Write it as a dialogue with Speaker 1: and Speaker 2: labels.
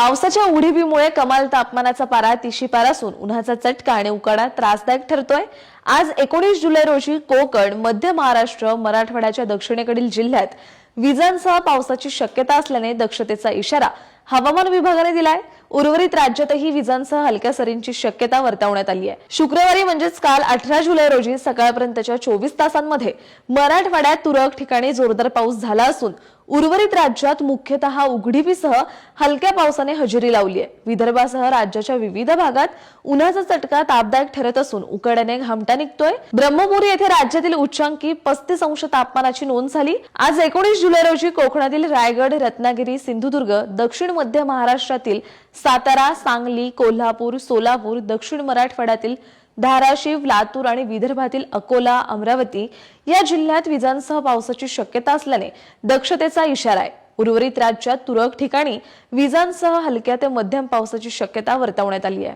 Speaker 1: पावसाच्या उघडीपीमुळे कमाल तापमानाचा पारा 30 पार असून उन्हाचा चटका आणि उकाडा त्रासदायक ठरतोय। आज 19 जुलै रोजी कोकण, मध्य महाराष्ट्र, मराठवाड्याच्या दक्षिणेकडील जिल्ह्यात विजांसह पावसाची शक्यता असल्याने दक्षतेचा इशारा हवामान विभागाने दिलाय। उर्वरित राज्यातही विजांसह हलक्या सरींची शक्यता वर्तवण्यात आली आहे। शुक्रवारी म्हणजेच काल 18 जुलै रोजी सकाळपर्यंतच्या 24 तासांमध्ये मराठवाड्यात तुरळक ठिकाणी जोरदार पाऊस झाला असून उर्वरित राज्यात मुख्यतः उघडीपीसह हलक्या पावसाने हजेरी लावली आहे। विदर्भासह राज्याच्या विविध भागात उन्हाचा चटका तापदायक ठरत असून उकाड्याने घामटा निघतोय। ब्रह्मपुरी येथे राज्यातील उच्चांकी 35 अंश तापमानाची नोंद झाली। आज 19 जुलै रोजी कोकणातील रायगड, रत्नागिरी, सिंधुदुर्ग, दक्षिण मध्य महाराष्ट्रातील सातारा, सांगली, कोल्हापूर, सोलापूर, दक्षिण मराठवाड्यातील धाराशिव, लातूर आणि विदर्भातील अकोला, अमरावती या जिल्ह्यात विजांसह पावसाची शक्यता असल्याने दक्षतेचा इशारा आहे। उर्वरित राज्यात तुरळक ठिकाणी विजांसह हलक्या ते मध्यम पावसाची शक्यता वर्तवण्यात आली आहे।